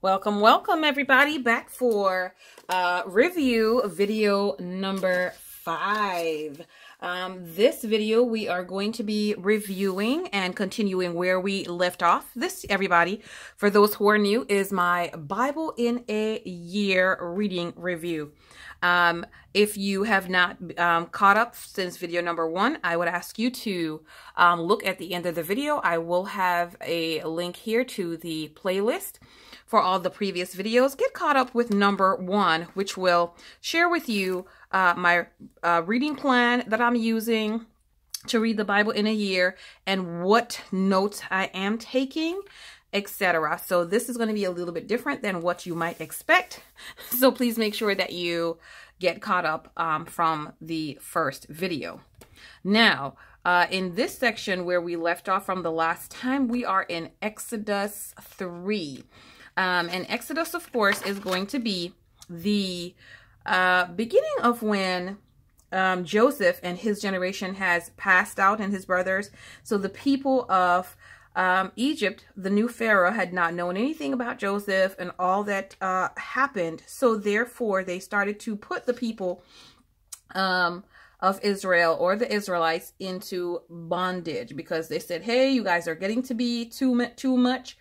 Welcome, welcome everybody back for review video number 5. This video we are going to be reviewing and continuing where we left off. This, everybody, for those who are new, is my Bible in a Year reading review. If you have not caught up since video number 1, I would ask you to look at the end of the video. I will have a link here to the playlist for all the previous videos. Get caught up with number 1, which will share with you my reading plan that I'm using to read the Bible in a year and what notes I am taking, etc. So this is going to be a little bit different than what you might expect. So please make sure that you get caught up from the first video. Now, in this section where we left off from the last time, we are in Exodus 3. And Exodus, of course, is going to be the beginning of when Joseph and his generation has passed out and his brothers. So the people of Egypt, the new Pharaoh, had not known anything about Joseph and all that happened. So therefore, they started to put the people of Israel, or the Israelites, into bondage because they said, hey, you guys are getting to be too much.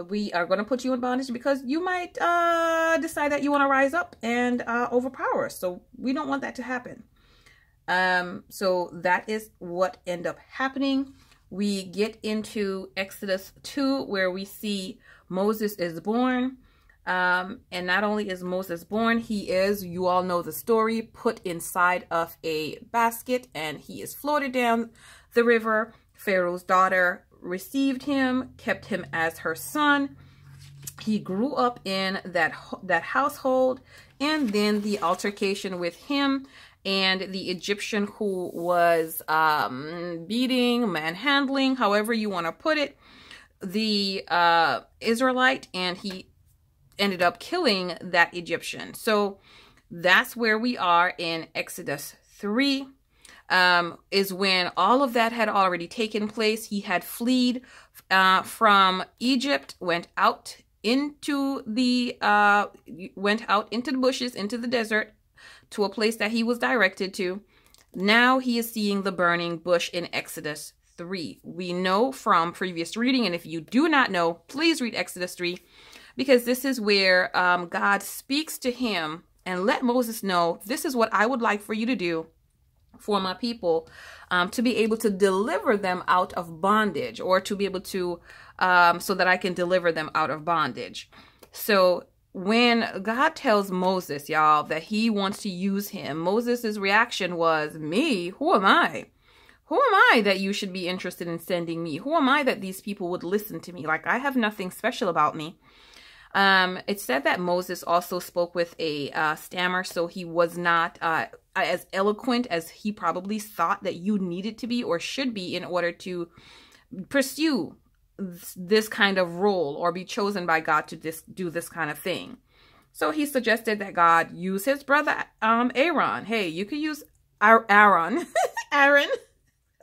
We are going to put you in bondage because you might decide that you want to rise up and overpower us. So we don't want that to happen. So that is what ended up happening. We get into Exodus 2, where we see Moses is born. And not only is Moses born, he is, you all know the story, put inside of a basket and he is floated down the river. Pharaoh's daughter received him, kept him as her son. He grew up in that household, and then the altercation with him and the Egyptian who was beating, manhandling, however you want to put it, the Israelite, and he ended up killing that Egyptian. So that's where we are in Exodus 3. Is when all of that had already taken place. He had fled from Egypt, went out into the bushes, into the desert, to a place that he was directed to. Now he is seeing the burning bush in Exodus 3. We know from previous reading, and if you do not know, please read Exodus 3, because this is where God speaks to him and let Moses know, this is what I would like for you to do for my people, to be able to deliver them out of bondage, or to be able to, so that I can deliver them out of bondage. So when God tells Moses, y'all, that he wants to use him, Moses's reaction was, me? Who am I? Who am I that you should be interested in sending me? Who am I that these people would listen to me? Like, I have nothing special about me. It said that Moses also spoke with a stammer, so he was not as eloquent as he probably thought that you needed to be or should be in order to pursue this kind of role or be chosen by God to do this kind of thing. So he suggested that God use his brother Aaron. Hey, you could use Aaron. Aaron.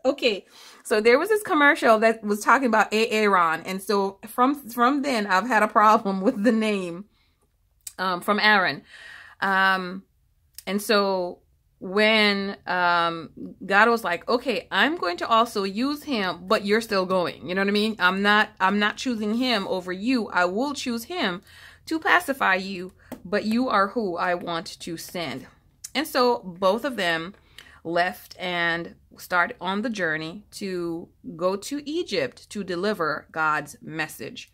Okay, so there was this commercial that was talking about Aaron, and so from then I've had a problem with the name from Aaron. And so when God was like, okay, I'm going to also use him, but you're still going. You know what I mean? I'm not choosing him over you. I will choose him to pacify you, but you are who I want to send. And so both of them left and start on the journey to go to Egypt to deliver God's message.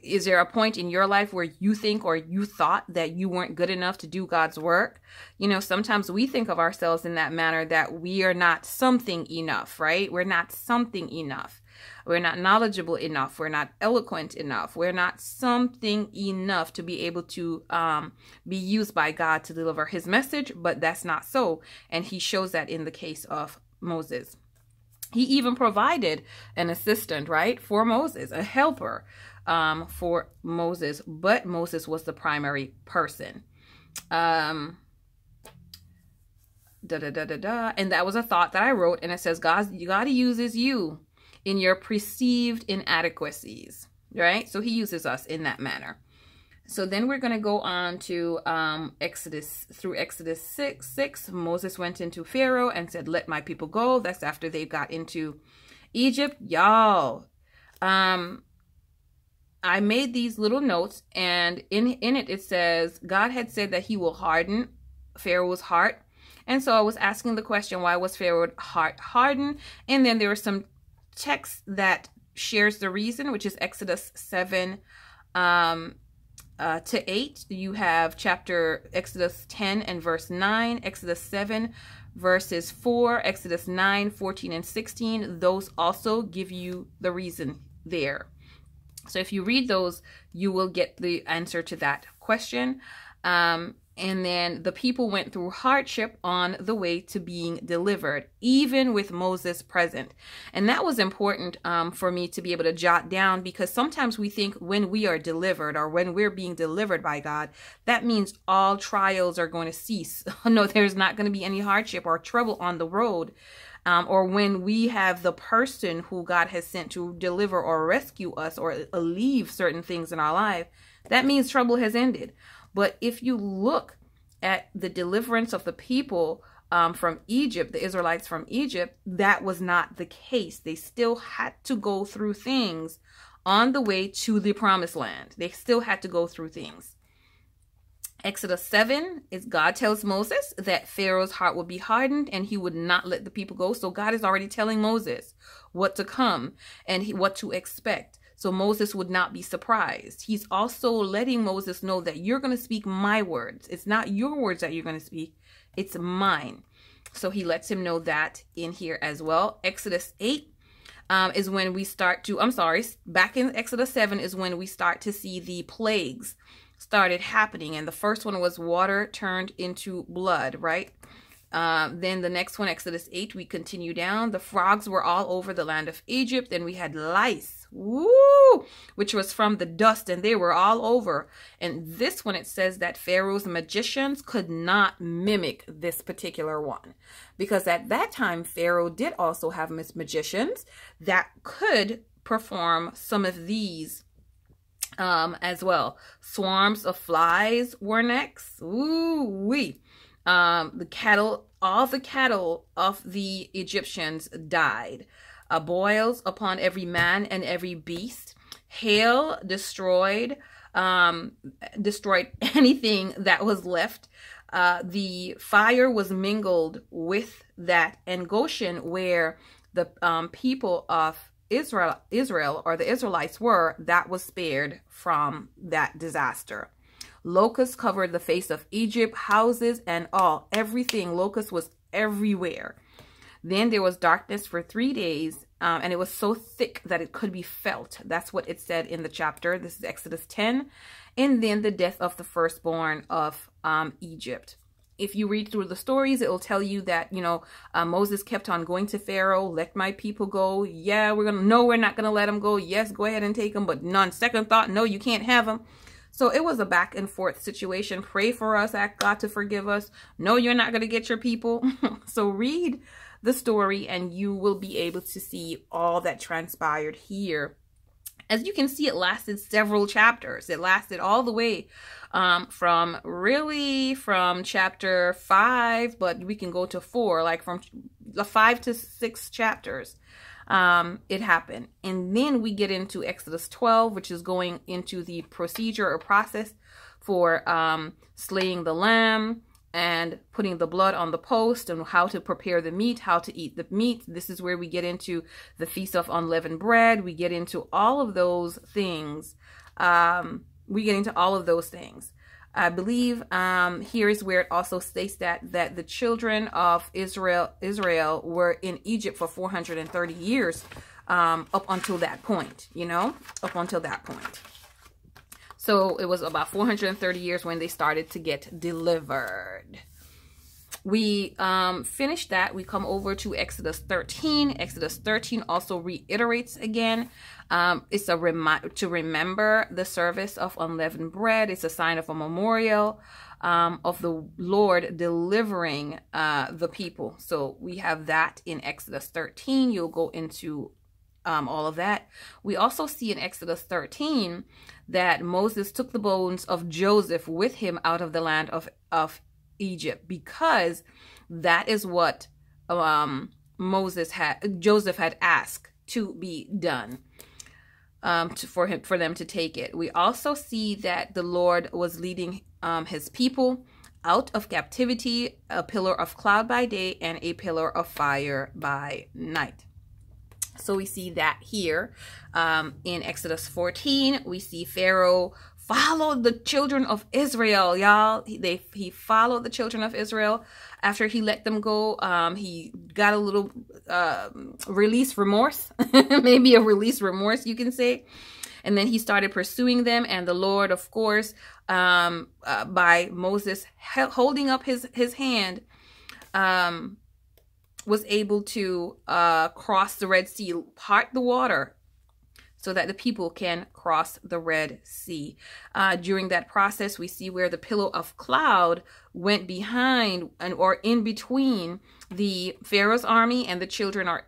Is there a point in your life where you think or you thought that you weren't good enough to do God's work? You know, sometimes we think of ourselves in that manner, that we are not something enough, right? We're not something enough. We're not knowledgeable enough. We're not eloquent enough. We're not something enough to be able to be used by God to deliver his message, but that's not so. And he shows that in the case of Moses. He even provided an assistant, right, for Moses, a helper for Moses, but Moses was the primary person. And that was a thought that I wrote, and it says, God uses you in your perceived inadequacies, right? So he uses us in that manner. So then we're going to go on to Exodus 6. Moses went into Pharaoh and said, let my people go. That's after they got into Egypt. Y'all, I made these little notes, and in it, it says, God had said that he will harden Pharaoh's heart. And so I was asking the question, why was Pharaoh's heart hardened? And then there were some text that shares the reason, which is Exodus 7 to 8. You have Exodus 10 and verse 9, Exodus 7 verses 4, Exodus 9, 14 and 16. Those also give you the reason there. So if you read those, you will get the answer to that question. And then the people went through hardship on the way to being delivered, even with Moses present. And that was important for me to be able to jot down, because sometimes we think when we are delivered or when we're being delivered by God, that means all trials are going to cease. No, there's not going to be any hardship or trouble on the road. Or when we have the person who God has sent to deliver or rescue us or alleviate certain things in our life, that means trouble has ended. But if you look at the deliverance of the people from Egypt, the Israelites from Egypt, that was not the case. They still had to go through things on the way to the promised land. They still had to go through things. Exodus 7 is God tells Moses that Pharaoh's heart would be hardened and he would not let the people go. So God is already telling Moses what to come and what to expect. So Moses would not be surprised. He's also letting Moses know that you're going to speak my words. It's not your words that you're going to speak. It's mine. So he lets him know that in here as well. Exodus 8 is when we start to, back in Exodus 7 is when we start to see the plagues started happening. And the first one was water turned into blood, right? Then the next one, Exodus 8, we continue down. The frogs were all over the land of Egypt. Then we had lice, woo, which was from the dust, and they were all over. And this one, it says that Pharaoh's magicians could not mimic this particular one, because at that time, Pharaoh did also have magicians that could perform some of these as well. Swarms of flies were next. Ooh-wee. The cattle, all the cattle of the Egyptians died. Boils upon every man and every beast. Hail destroyed anything that was left. The fire was mingled with that. And Goshen, where the people of Israel or the Israelites were, that was spared from that disaster. Locusts covered the face of Egypt, houses and all, everything. Locust was everywhere. Then there was darkness for 3 days, and it was so thick that it could be felt. That's what it said in the chapter. This is Exodus 10. And then the death of the firstborn of Egypt. If you read through the stories, it will tell you that, Moses kept on going to Pharaoh, let my people go. Yeah, we're not going to let them go. Yes, go ahead and take them. But on second thought, no, you can't have them. So it was a back and forth situation. Pray for us, ask God to forgive us. No, you're not going to get your people. So read the story and you will be able to see all that transpired here. As you can see, it lasted several chapters. It lasted all the way from chapter 5, but we can go to 4, like from the 5 to 6 chapters. It happened. And then we get into Exodus 12, which is going into the procedure or process for slaying the lamb and putting the blood on the post and how to prepare the meat, how to eat the meat. This is where we get into the Feast of Unleavened Bread. We get into all of those things. I believe here is where it also states that the children of Israel were in Egypt for 430 years up until that point, up until that point. So it was about 430 years when they started to get delivered. We finished that. We come over to Exodus 13. Exodus 13 also reiterates again. It's a to remember the service of unleavened bread. It's a sign of a memorial of the Lord delivering the people. So we have that in Exodus 13. You'll go into all of that. We also see in Exodus 13 that Moses took the bones of Joseph with him out of the land of Egypt, because that is what Joseph had asked to be done, for them to take it. We also see that the Lord was leading his people out of captivity, a pillar of cloud by day and a pillar of fire by night. So we see that here in Exodus 14. We see Pharaoh followed the children of Israel, y'all. He followed the children of Israel after he let them go. He got a little release remorse, maybe a release remorse, you can say. And then he started pursuing them. And the Lord, of course, by Moses holding up his hand, was able to cross the Red Sea, part the water, so that the people can cross the Red Sea. During that process, we see where the pillar of cloud went behind or in between the Pharaoh's army and the children of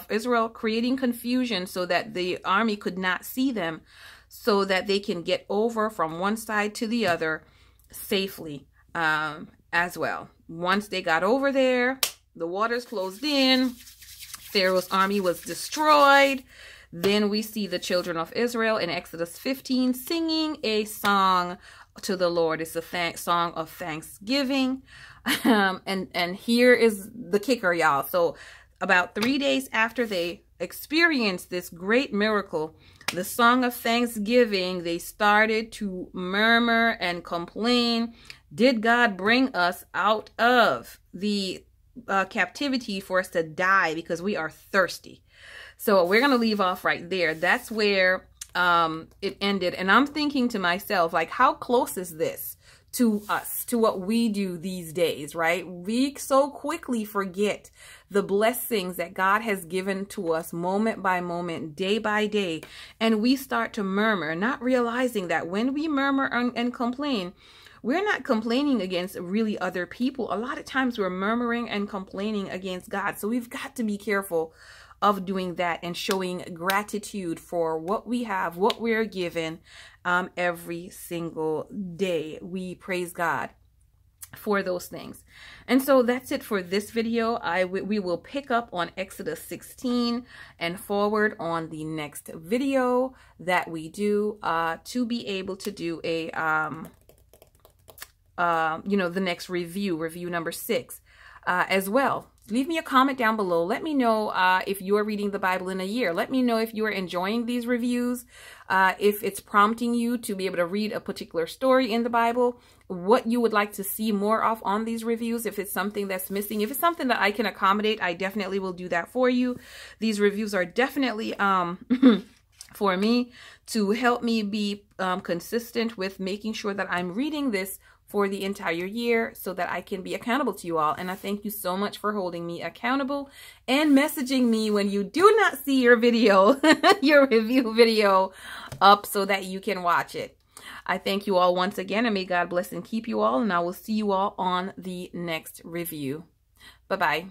Israel, creating confusion so that the army could not see them, so that they can get over from one side to the other safely as well. Once they got over there, the waters closed in, Pharaoh's army was destroyed. Then we see the children of Israel in Exodus 15 singing a song to the Lord. It's a song of thanksgiving. And here is the kicker, y'all. So about 3 days after they experienced this great miracle, the song of thanksgiving, they started to murmur and complain. Did God bring us out of the captivity for us to die because we are thirsty? So we're going to leave off right there. That's where it ended. And I'm thinking to myself, like, how close is this to us, to what we do these days, right? We so quickly forget the blessings that God has given to us moment by moment, day by day. And we start to murmur, not realizing that when we murmur and complain, we're not complaining against really other people. A lot of times we're murmuring and complaining against God. So we've got to be careful of doing that and showing gratitude for what we have, what we're given every single day. We praise God for those things. And so that's it for this video. We will pick up on Exodus 16 and forward on the next video that we do to be able to do a the next review number 6 as well. Leave me a comment down below. Let me know if you're reading the Bible in a year. Let me know if you are enjoying these reviews, if it's prompting you to be able to read a particular story in the Bible, what you would like to see more of on these reviews, if it's something that's missing. If it's something that I can accommodate, I definitely will do that for you. These reviews are definitely for me to help me be consistent with making sure that I'm reading this for the entire year so that I can be accountable to you all. And I thank you so much for holding me accountable and messaging me when you do not see your video, your review video up so that you can watch it. I thank you all once again, and may God bless and keep you all. And I will see you all on the next review. Bye-bye.